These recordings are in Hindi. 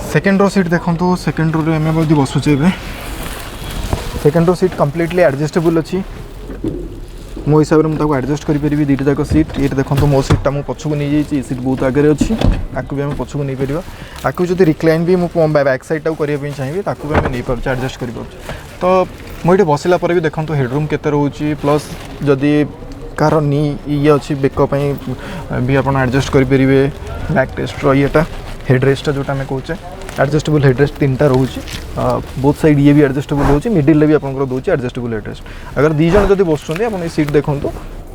सेकेंड रो सीट देखो सेकेंड रो आम बसुचे second row seat completely adjustable अच्छी मो हिसाब से मुझे एडजस्ट करी दुईटा जाक सीट ये देखो मो सीटा मुझे पछक नहीं जाइए सीट बहुत आगे अच्छी आपको भी आम पछक नहीं पार आपको जो रिक्लाइन भी मुझे बैक साइड टाक करने चाहिए ताकू भी आम नहीं पार्चे एडजस्ट कर तो मुझे बसला भी देखो हेडरूम केते रोचे प्लस जदि कार नी ये अच्छी बेकअप भी आप एडजस्ट करेंगे बैक टेस्ट रहा हेडरेस्ट जोटा आम कहे एडजस्टेबल हेडरेस्ट 3टा रोचे बोथ साइड ये भी एडजस्टेबल रोचे मिडिल भी आपको दूसरी एडजस्टेबल हेडरेस्ट अगर दी जन जब बसुँच आप सीट देखो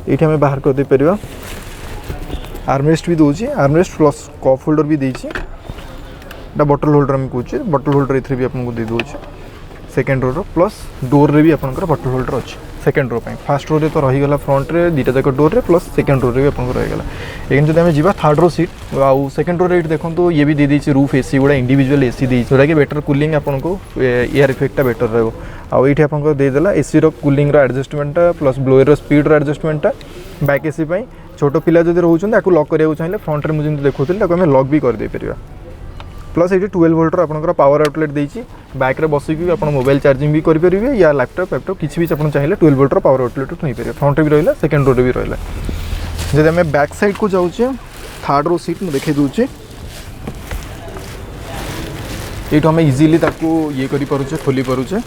ये आम बाहर कर पार आर्मरेस्ट भी दूसरी आर्मरेस्ट प्लस कप होल्डर भी देती बटल होल्डर आम कहे बटल होल्डर ये भी आपको दे दूसरी सेकेंड रो प्लस डोर रे भी आपंकर बटल होल्डर अच्छी सेकेंड रो फास्ट रो रे तो रहीगला फ्रंट रे दुईटा जाक डोर रे प्लस सेकेंड रो रे भी आपको रहीगला लेकिन जब आम जा थर्ड रो सीट आउ सेकेंड रो रे देखो ये भी दे देती रूफ एसी गुड़ा इंडिविजुअल एसी दी जोटा कि बेटर कूलिंग आपको एयर इफेक्टा बेटर रहा आउ ये आपको देदेला एसी रो कूलिंग एडजस्टमेंटा प्लस ब्लोअर रो स्पीड रो एडजस्टमेंटा बैक एसी छोट पिला जब रोचे आपको लॉक करने चाहिए फ्रंट में मुझे देखुली आम लॉक भी करदे पार प्लस ये 12 वोल्टर आपंकर पावर आउटलेट देती बैक रे बसिक आप मोबाइल चार्जिंग भी करेंगे या लैपटॉप किसी भी आप चाहिए 12 वोल्टर पावर आउटलेट नहीं पारे फ्रंट भी रहा सेकेंड रो भी रहा जब आम बैक साइड को जाऊे थर्ड रो सीट मुझे देखा दूचे ये आम इजिली ये करें खोली पारुचे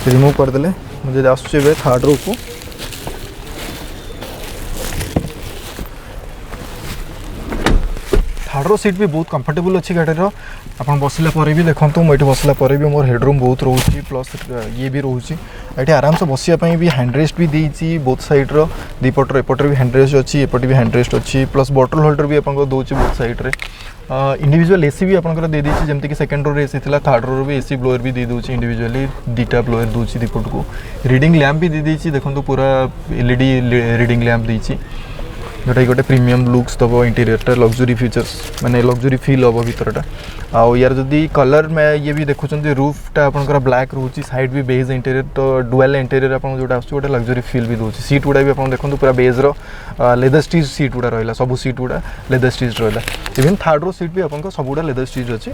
रिमूव करदे मुझे आसुचे थर्ड रो को थर्ड रो सीट भी बहुत कंफर्टेबल अच्छी गाड़ी आप बसला भी देखो मुझे बसला भी मोर हेडरूम बहुत रोचे प्लस ये भी रोचे ये आराम से बसापी भी हैंडरेस्ट भी देती बोथ साइड रो दीपटर एपटे भी हैंडरेस्ट अच्छी एपटे भी हैंडरेस्ट अच्छी प्लस बटल होल्डर भी आपको दूसरी बोथ साइड रे इंडिविजुअल एसी भी आपंकर दे देती जमीक सेकेंड रो एसी थी थर्ड रो भी एसी ब्लोअर भी दे दूसरी इंडिविजुअली दुईटा ब्लोअर दूसरी दीपट को रीडिंग लैंप भी दे देती देखो पूरा एलईडी रीडिंग लैंप देती जोटा कि गोटे प्रीमियम लुक्स दब इंटीरियरटा लग्जरी फीचर्स माने लग्जरी फील हम भितरटा आउ यार जदि कलर में ये भी देखुं रूफटा आपंकर ब्लैक रोचे साइड भी बेज इंटीरियर तो डुअल इंटीरियर आप जोटा गोटे लग्जरी फील भी दूसरी सीट गुड़ा भी आप देखो पूरा बेज लेदर स्टिच सीट गुड़ा रहा सब सीट गुड़ा लेदर स्टिच रहा इवन थर्ड रो सीट भी आप सब गुड़ा लेदर स्टिच अच्छे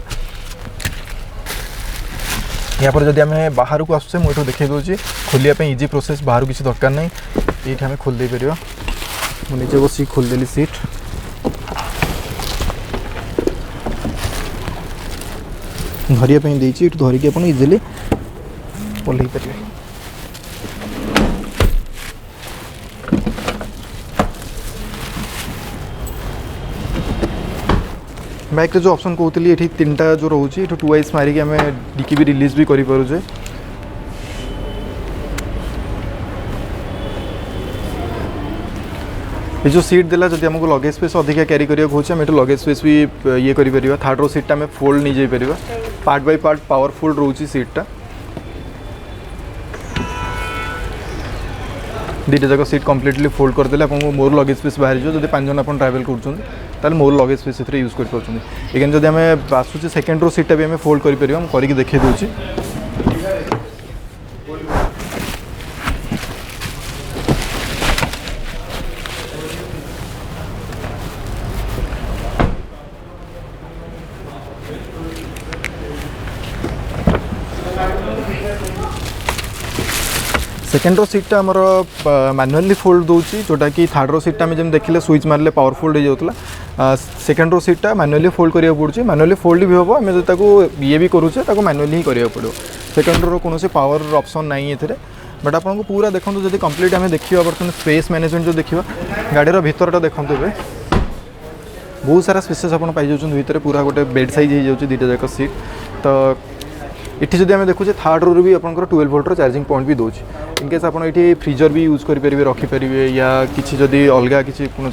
यहाँ पर जब आम बाहर को आसुचे मुझे देखा दूसरी खोलिया इजी प्रोसेस बाहर किसी दरकार ना ये आम खोल दे पार मुझे बस खोलदेली सीट धरिया देती धरिकी आप इजिली ओल्ल पारे बैक जो ऑप्शन कहती ये 3टा जो रोचे 2 वाइज मारिकी आम डिकी भी रिलीज भी करें ये जो सीट देला जब आमको लगेज स्पेस अधिका क्यारी करिया होचे हम लगेज स्पेस भी ये करि परिबा थर्ड रो सीटा में फोल्ड नहीं जाई परिबा पार्ट बाय पार्ट पावरफुल रोची सीटा दुईटा जाक सीट कम्प्लीटली फोल्ड करदेले आपको मोर लगेज स्पेस बाहर जो जब 5 जन आप ट्रावेल कर मोर लगेज स्पेस से यूज कर लेकिन जब आम आसूचे सेकेंड रो सीटा भी आम फोल्ड करके देखे दूसरी सेकेंड रो सीटा आमर मैनुअली फोल्ड दूसरी जोटा कि थर्ड रो सीटा में जब देखिले स्विच मारे पावरफुल हो जाता सेकेंड रो सीटा मैनुअली फोल्ड करा पड़े मैनुअली फोल्ड भी हम आम जो ये भी करूचे मैनुअली ही करा पड़ो सेकेंड रो कौन पावर ऑप्शन नहीं ये बट आपको पूरा देखो जब कंप्लीट आम देखा बर्तमान स्पेस मैनेजमेंट जो देखा गाड़ी भितरटा देखो बहुत सारा स्पेसेस आप भितर पूरा गोटे बेड साइज हो जाए दुईटा जाक सीट तो इटी जब आम देखुचे थर्ड रो भी आपंकर 12 वोल्टर चार्जिंग पॉइंट भी दूसरी इनकेस आप ये फ्रीजर भी यूज करेंगे रखिपारे या किसी जदि अलग किसी कौन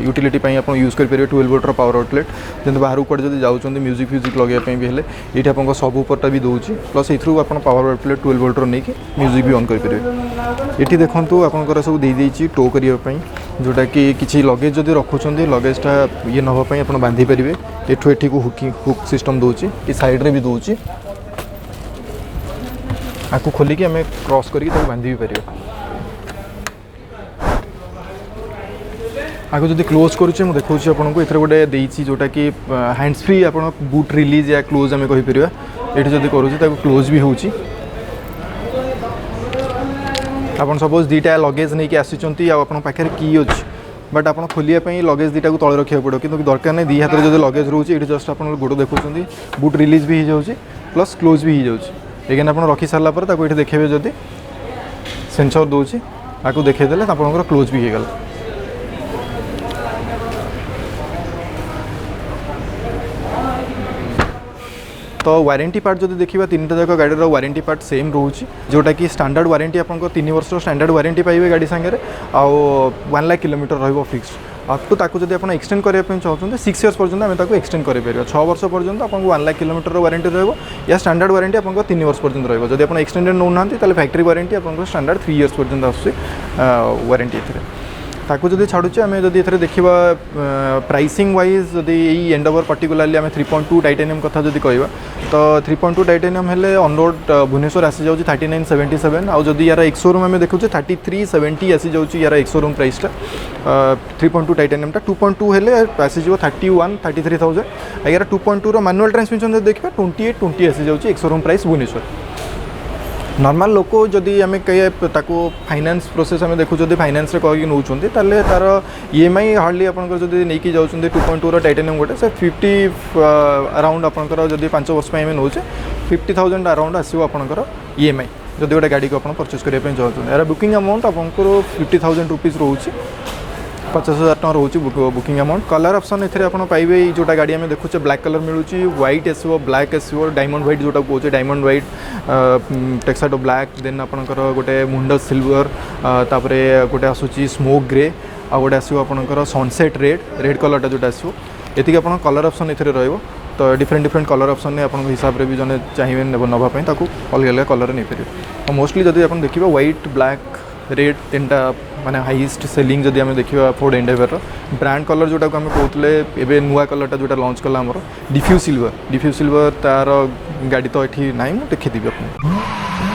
यूटिलिटी आप यूज करेंगे 12 वोल्टर पावर आउटलेट जब बाहर कड़े जब जाऊँ म्यूजिक फ्यूजिक लगे भी है ये आपको सब उपरटा भी दूसरी प्लस ये आप पावर आउटलेट 12 वोल्टर नहीं कि म्यूजिक भी ऑन करेंगे ये देखो आपंकर सब देदेची टो करने जोटा कि किसी लगेज जब रखुंट लगेजटा ये नापी आप बांधि पारे एठू को हुक सिस्टम दूसरी ये साइड रे भी दूसरी आपको खोलिकी आम क्रॉस करके बांधि भी पार आगे जब क्लोज करुचे मुझे देखा आपको ये गोटे देती जोटा कि हैंड्स फ्री आप बूट रिलीज या क्लोज आम कहीपर ये जब करुचे क्लोज भी हो सपोज दुटा लगेज नहीं आसी पाखे की अच्छी बट आप खोलियापी लगेज दुटा को तले रखा पड़ो कि दरकार नहीं दी हाथ में जो लगेज रोचे ये जस्ट आप गोड़ देखुं बूट रिलीज भी हो जाए प्लस क्लोज भी हो जाए एगेन आप रखी सारापर ये देखिए जदि सेंसर दूसरी आपको देखईदे आप क्लोज भी हो गला। तो वारंटी पार्ट जो देखा तीन जाक गाड़ी वारंटी पार्ट सेम रोचे जोटा कि स्टैंडर्ड वारंटी आपको 3 वर्ष स्टैंडर्ड वारंटी पाइबे गाड़ी सांगे आउ 1 लाख किलोमीटर रहिबो फिक्स्ड आपको ताकू जब आप एक्सटेंड करने चाहते 6 इयर्स पर्यंत आम ताकू एक्सटेंड करें 6 वर्ष पर्यंत आपको 1 लाख किलोमीटर वारंटी रहिबो या स्टैंडर्ड वारंटी आपको 3 वर्ष पर्यंत रहिबो जब आप एक्सटेंडेड नौना फैक्ट्री वारंटी आपको स्टैंडर्ड 3 इयर्स पर्यंत आसुची वारंटी एथिरे ताकू जब छाड़ुचे आम जब ये देखा प्राइसिंग वाइज जब यही एंडेवर पर्टिकुलाली आम 3.2 टाइटेनियम कथा जब कह तो 3.2 टाइटेनियम हेले ऑन रोड भुवनेश्वर आसी जाऊँ 3977 आउ जदि यार एक शोरूम आम देखुचे 3370 आसी जाऊँ यार एक शोरूम प्राइसटा 3.2 टाइटेनियम 2.2 हेले आसी जाव 31,33,000 यार 2.2 मैनुअल ट्रांसमिशन जब देखा 2820 आसी जाऊँ एक शोरूम प्राइस भुवनेश्वर नॉर्मल लोक जदि आम कहे ताको फाइनेंस प्रोसेस आम देखु जब फाइनेंस कहीं नौकरी तार EMI हार्डली आपंकर जब नहीं जाऊँ 2.2 टाइटेनियम गोटे से 50 अराउंड आपंकर जब 5 वर्ष आम नौचे 50,000 अराउंड आसो आपंकर EMI जब गोटे गाड़ी को आप परचेस करने चाहते यार बुकिंग अमाउंट आपंकर 50,000 रुपीज़ रोचे 50,000 टका रोचे बुकिंग अमाउंट कलर ऑप्शन एथे आप पाइबे जोटा गाड़ी आम देखुचे ब्लैक कलर मिलूँ व्हाइट आसो ब्लैक आसो डायमंड व्हाइट जोटा कहे डायमंड व्हाइट टेक्साडो ब्लैक देन आपंकर गोटे मुंड सिल्वर तापर गोटे आसूची स्मोक ग्रे आ गोटे आसो आपंकर सनसेट रेड कलरटा जोटा आसो ये आप कलर ऑप्शन एथे रहिबो तो डिफरेंट कलर ऑप्शन ने आपन हिसाब रे भी जने चाहिए नवापाई अलग अलग कलर नहीं पारे और मोस्टली जब आप देखिए व्हाइट ब्लैक रेड तीनटा माने हाईएस्ट सेलिंग जदि आम देखा फोर्ड एंडेवर ब्रांड कलर जोटा को आम कहते एवं नुआ कलरटा जोटा लॉन्च कला आमर डिफ्यूज सिल्वर तार गाड़ी तो ये ना मुझे देखी आपको